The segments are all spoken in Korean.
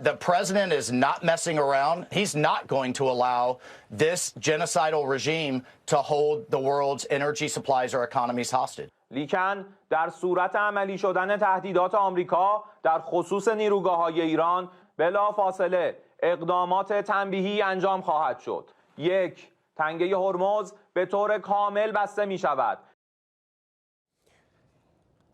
The president is not messing around. He's not going to allow this genocidal regime to hold the world's energy supplies or economies hostage. لیکن در صورت عملی شدن تهدیدات آمریکا در خصوص نیروگاه‌های ایران بلافاصله اقدامات تنبیهی انجام خواهد شد. 1. تنگه هرمز به طور کامل بسته می شود.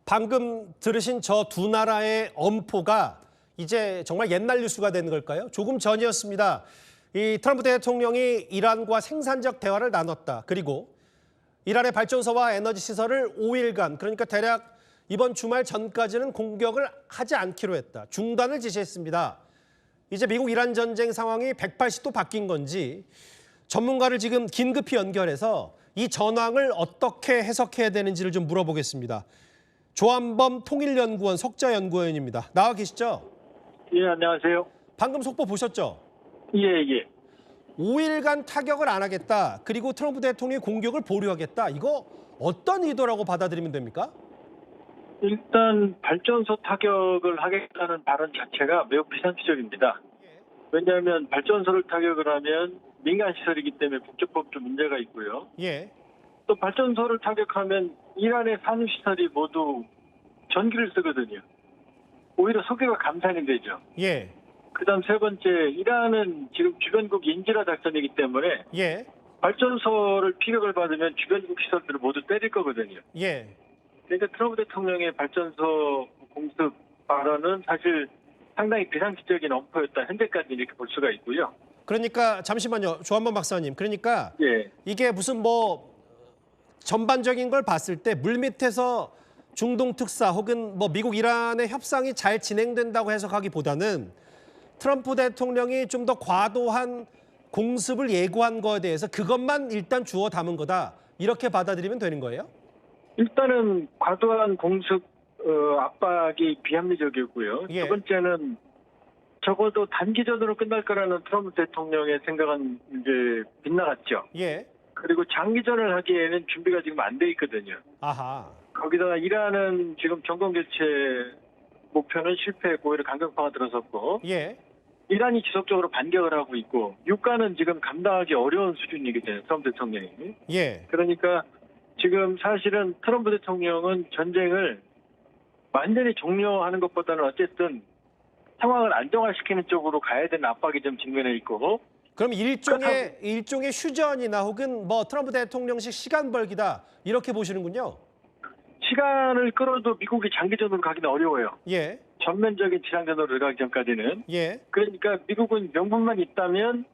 방금 들으신 저 두 나라의 엄포가 이제 정말 옛날 뉴스가 되는 걸까요? 조금 전이었습니다. 이 트럼프 대통령이 이란과 생산적 대화를 나눴다. 그리고 이란의 발전소와 에너지 시설을 5일간, 그러니까 대략 이번 주말 전까지는 공격을 하지 않기로 했다. 중단을 지시했습니다. 이제 미국 이란 전쟁 상황이 180도 바뀐 건지 전문가를 지금 긴급히 연결해서 이 전황을 어떻게 해석해야 되는지를 좀 물어보겠습니다. 조한범 통일연구원 석좌연구원입니다. 나와 계시죠? 예, 안녕하세요. 방금 속보 보셨죠? 예, 예. 5일간 타격을 안 하겠다. 그리고 트럼프 대통령이 공격을 보류하겠다. 이거 어떤 의도라고 받아들이면 됩니까? 일단 발전소 타격을 하겠다는 발언 자체가 매우 비상식적입니다. 왜냐하면 발전소를 타격을 하면 민간 시설이기 때문에 국제법적 문제가 있고요. 예. 또 발전소를 타격하면 이란의 산유시설이 모두 전기를 쓰거든요. 오히려 석유가 감산이 되죠. 예. 그다음 세 번째, 이란은 지금 주변국 인질화 작전이기 때문에 예. 발전소를 피격을 받으면 주변국 시설들을 모두 때릴 거거든요. 예. 그러니까 트럼프 대통령의 발전소 공습 발언은 사실 상당히 비상식적인 엄포였다. 현재까지 이렇게 볼 수가 있고요. 그러니까 잠시만요. 조한범 박사님. 그러니까 예. 이게 무슨 뭐 전반적인 걸 봤을 때 물밑에서 중동 특사 혹은 뭐 미국 이란의 협상이 잘 진행된다고 해석하기보다는 트럼프 대통령이 좀 더 과도한 공습을 예고한 거에 대해서 그것만 일단 주워 담은 거다. 이렇게 받아들이면 되는 거예요? 일단은 과도한 공습 압박이 비합리적이고요. 예. 두 번째는 적어도 단기전으로 끝날 거라는 트럼프 대통령의 생각은 이제 빗나갔죠. 예. 그리고 장기전을 하기에는 준비가 지금 안 돼 있거든요. 아하. 거기다가 이란은 지금 정권 교체 목표는 실패했고 오히려 강경파가 들어섰고 예. 이란이 지속적으로 반격을 하고 있고 유가는 지금 감당하기 어려운 수준이거든요. 트럼프 대통령이. 예. 그러니까 지금 사실은 트럼프 대통령은 전쟁을 완전히 종료하는 것보다는 어쨌든 상황을 안정화시키는 쪽으로 가야 되는 압박이 좀 직면해 있고. 그럼 일종의 휴전이나 혹은 뭐 트럼프 대통령식 시간 벌기다. 이렇게 보시는군요. 시간을 끌어도 미국이 장기전으로 가기는 어려워요. 예. 전면적인 지상전으로 들어가기 전까지는. 예. 그러니까 미국은 명분만 있다면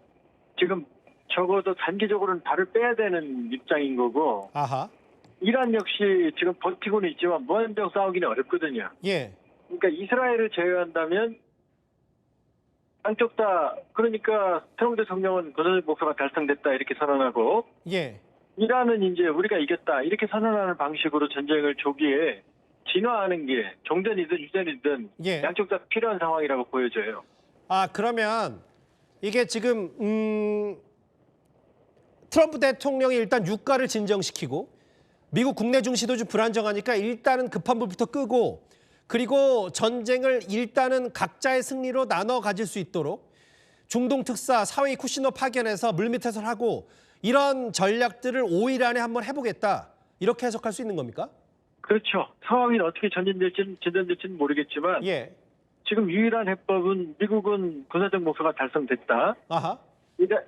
지금 적어도 단기적으로는 발을 빼야 되는 입장인 거고. 아하. 이란 역시 지금 버티고는 있지만 무한정 싸우기는 어렵거든요. 예. 그러니까 이스라엘을 제외한다면 한쪽 다 그러니까 트럼프 대통령은 군사적 목표가 달성됐다 이렇게 선언하고 예. 이란은 이제 우리가 이겼다 이렇게 선언하는 방식으로 전쟁을 조기에 진화하는 게 종전이든 휴전이든 예. 양쪽 다 필요한 상황이라고 보여져요. 아, 그러면 이게 지금 트럼프 대통령이 일단 유가를 진정시키고 미국 국내 증시도 좀 불안정하니까 일단은 급한 불부터 끄고 그리고 전쟁을 일단은 각자의 승리로 나눠 가질 수 있도록 중동 특사 사회의 쿠시너 파견해서 물밑에서 하고 이런 전략들을 5일 안에 한번 해보겠다. 이렇게 해석할 수 있는 겁니까? 그렇죠. 상황이 어떻게 진전될지는 모르겠지만 예. 지금 유일한 해법은 미국은 군사적 목표가 달성됐다. 아하.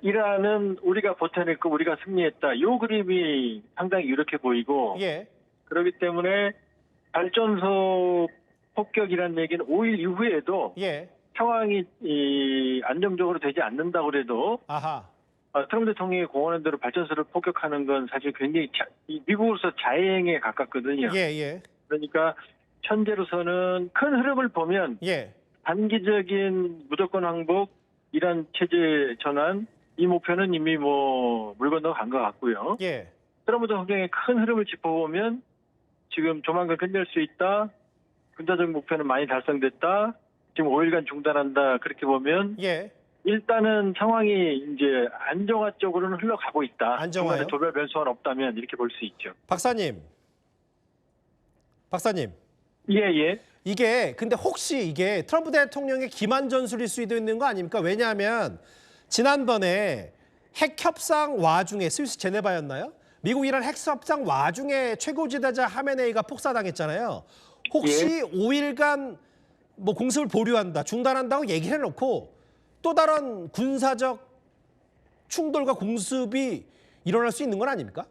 이란은 우리가 버텨냈고 우리가 승리했다. 요 그림이 상당히 유력해 보이고 예. 그렇기 때문에 발전소 폭격이라는 얘기는 5일 이후에도 예. 상황이 안정적으로 되지 않는다고 해도 아하. 트럼프 대통령이 공언한 대로 발전소를 폭격하는 건 사실 굉장히 미국으로서 자해행에 가깝거든요. 예, 예. 그러니까 현재로서는 큰 흐름을 보면 예. 단기적인 무조건 항복, 이란 체제 전환 이 목표는 이미 물 건너 간 것 같고요. 예. 트럼프 대통령의 큰 흐름을 짚어보면 지금 조만간 끝낼 수 있다. 군사적 목표는 많이 달성됐다. 지금 5일간 중단한다. 그렇게 보면 예. 일단은 상황이 이제 안정화 쪽으로는 흘러가고 있다. 안정화요? 중간에 도발 변수가 없다면 이렇게 볼 수 있죠. 박사님. 예, 예. 이게 근데 혹시 이게 트럼프 대통령의 기만 전술일 수도 있는 거 아닙니까? 왜냐하면 지난번에 핵 협상 와중에 스위스 제네바였나요? 미국 이란 핵 협상 와중에 최고 지도자 하메네이가 폭사당했잖아요. 혹시 5일간 뭐 공습을 보류한다, 중단한다고 얘기를 해놓고 또 다른 군사적 충돌과 공습이 일어날 수 있는 건 아닙니까?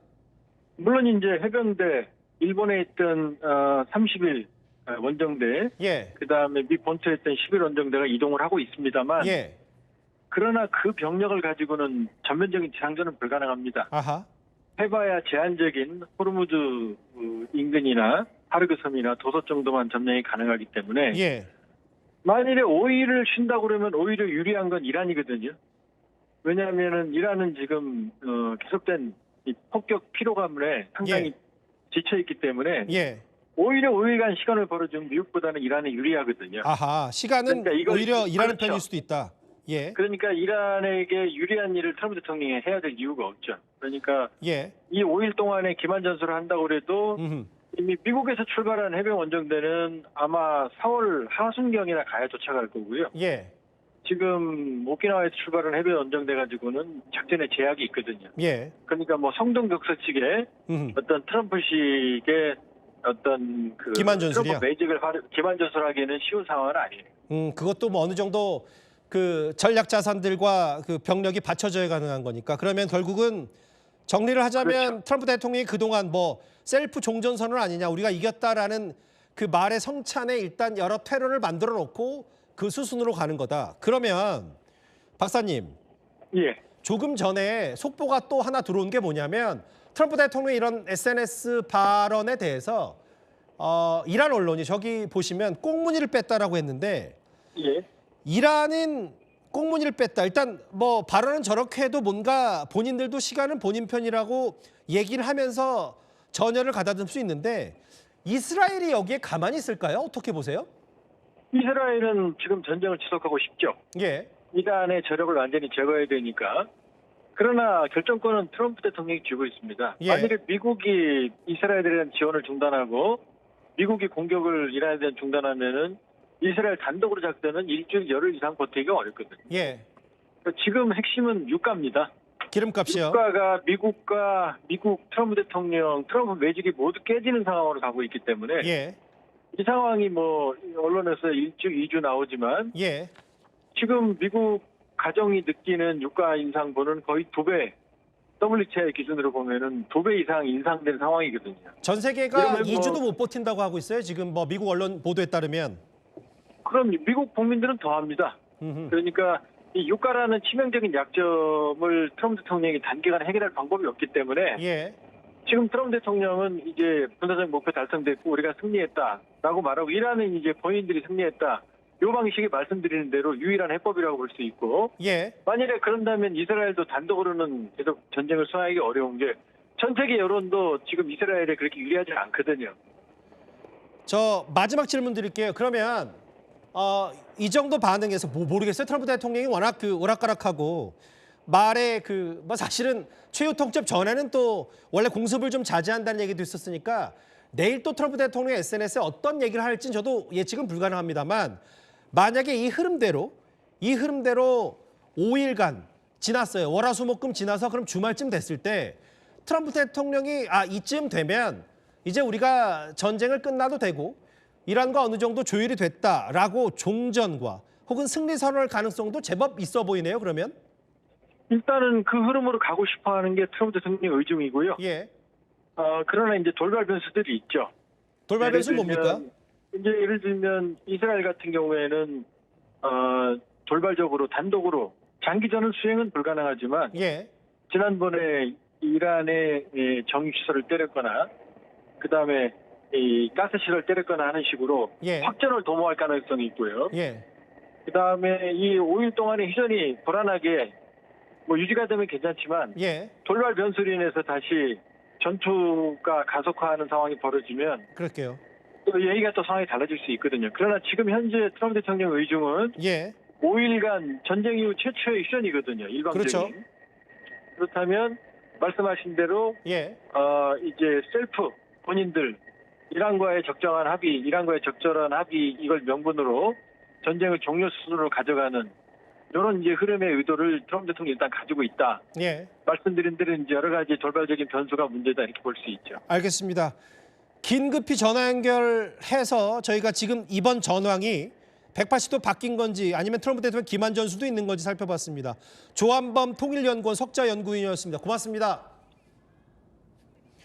물론 이제 해병대, 일본에 있던 30일 원정대, 예, 그다음에 미 본토에 있던 10일 원정대가 이동을 하고 있습니다만, 예, 그러나 그 병력을 가지고는 전면적인 지상전은 불가능합니다. 아하, 해봐야 제한적인 호르무즈 인근이나 하르그 섬이나 도서 정도만 점령이 가능하기 때문에 예, 만일에 5일을 쉰다고 그러면 오히려 유리한 건 이란이거든요. 왜냐하면은 이란은 지금 계속된 이 폭격 피로감에 상당히 지쳐 있기 때문에 예, 오히려 5일간 시간을 벌어주면 미국보다는 이란에 유리하거든요. 아하, 시간은 그러니까 이걸- 오히려 일하는 그렇죠. 편일 수도 있다. 예, 그러니까 이란에게 유리한 일을 트럼프 대통령이 해야 될 이유가 없죠. 그러니까 예, 이 5일 동안에 기만 전술을 한다고 해도 이미 미국에서 출발한 해병 원정대는 아마 4월 하순경이나 가야 도착할 거고요. 예, 지금 오키나와에서 출발한 해병 원정대 가지고는 작전에 제약이 있거든요. 예, 그러니까 뭐 성동격서식의 어떤 트럼프식의 어떤 그 기만 전술이요? 트럼프 매직을 기만 전술하기에는 쉬운 상황은 아니에요. 그것도 뭐 어느 정도 그 전략 자산들과 그 병력이 받쳐져야 가능한 거니까 그러면 결국은 정리를 하자면 그렇죠. 트럼프 대통령이 그동안 뭐 셀프 종전선언 아니냐 우리가 이겼다라는 그 말의 성찬에 일단 여러 퇴로를 만들어 놓고 그 수순으로 가는 거다. 그러면 박사님 예. 조금 전에 속보가 또 하나 들어온 게 뭐냐면 트럼프 대통령의 이런 SNS 발언에 대해서 이란 언론이 저기 보시면 꽁무니를 뺐다라고 했는데 예. 이란은 꽁무니를 뺐다. 일단 뭐 발언은 저렇게 해도 뭔가 본인들도 시간은 본인 편이라고 얘기를 하면서 전열을 가다듬을 수 있는데 이스라엘이 여기에 가만히 있을까요? 어떻게 보세요? 이스라엘은 지금 전쟁을 지속하고 싶죠. 예, 이란의 저력을 완전히 제거해야 되니까. 그러나 결정권은 트럼프 대통령이 쥐고 있습니다. 예. 만일에 미국이 이스라엘에 대한 지원을 중단하고 미국이 공격을 이란에 대한 중단하면은 이스라엘 단독으로 작전은 일주일 열흘 이상 버티기가 어렵거든요. 예, 지금 핵심은 유가입니다. 기름값이요. 유가가 미국 트럼프 대통령, 트럼프 매직이 모두 깨지는 상황으로 가고 있기 때문에 예, 이 상황이 뭐 언론에서 1주, 2주 나오지만 예, 지금 미국 가정이 느끼는 유가 인상분은 거의 2배, WTI 기준으로 보면은 2배 이상 인상된 상황이거든요. 전 세계가 그러면 2주도 못 버틴다고 하고 있어요. 지금 뭐 미국 언론 보도에 따르면. 그럼 미국 국민들은 더합니다. 그러니까 이 유가라는 치명적인 약점을 트럼프 대통령이 단기간에 해결할 방법이 없기 때문에 예, 지금 트럼프 대통령은 이제 군사적 목표 달성됐고 우리가 승리했다라고 말하고 이란은 이제 본인들이 승리했다. 이 방식이 말씀드리는 대로 유일한 해법이라고 볼 수 있고 예, 만일에 그런다면 이스라엘도 단독으로는 계속 전쟁을 수행하기 어려운 게 전 세계 여론도 지금 이스라엘에 그렇게 유리하지 않거든요. 저 마지막 질문 드릴게요. 그러면 이 정도 반응에서 뭐 모르겠어요. 트럼프 대통령이 워낙 그 오락가락하고 말에 그 뭐 사실은 최후 통첩 전에는 또 원래 공습을 좀 자제한다는 얘기도 있었으니까 내일 또 트럼프 대통령의 SNS에 어떤 얘기를 할지는 저도 예측은 불가능합니다만 만약에 이 흐름대로 5일간 지났어요. 월화수목금 지나서 그럼 주말쯤 됐을 때 트럼프 대통령이 이쯤 되면 이제 우리가 전쟁을 끝나도 되고 이란과 어느 정도 조율이 됐다라고 종전과 혹은 승리 선언할 가능성도 제법 있어 보이네요. 그러면 일단은 그 흐름으로 가고 싶어하는 게 트럼프 대통령의 의중이고요. 예, 그러나 이제 돌발 변수들이 있죠. 돌발 변수 예를 뭡니까? 들면, 이제 예를 들면 이스라엘 같은 경우에는 돌발적으로 단독으로 장기전을 수행은 불가능하지만 예, 지난번에 이란의 정유시설을 때렸거나 그다음에 이 가스실을 때렸거나 하는 식으로 예. 확전을 도모할 가능성이 있고요. 예, 그다음에 이 5일 동안의 휴전이 불안하게 뭐 유지가 되면 괜찮지만 예, 돌발 변수로 인해서 다시 전투가 가속화하는 상황이 벌어지면 그럴게요. 또 얘기가 또 상황이 달라질 수 있거든요. 그러나 지금 현재 트럼프 대통령 의중은 예, 5일간 전쟁 이후 최초의 휴전이거든요. 일방적인. 그렇죠. 그렇다면 말씀하신 대로 예, 이제 셀프 본인들 이란과의 적정한 합의, 이란과의 적절한 합의 이걸 명분으로 전쟁을 종료 수순으로 가져가는 이런 이제 흐름의 의도를 트럼프 대통령이 일단 가지고 있다. 예, 말씀드린 대로 이제 여러 가지 돌발적인 변수가 문제다 이렇게 볼 수 있죠. 알겠습니다. 긴급히 전화 연결해서 저희가 지금 이번 전황이 180도 바뀐 건지 아니면 트럼프 대통령 기만 전술도 있는 건지 살펴봤습니다. 조한범 통일연구원 석좌연구위원이었습니다. 고맙습니다.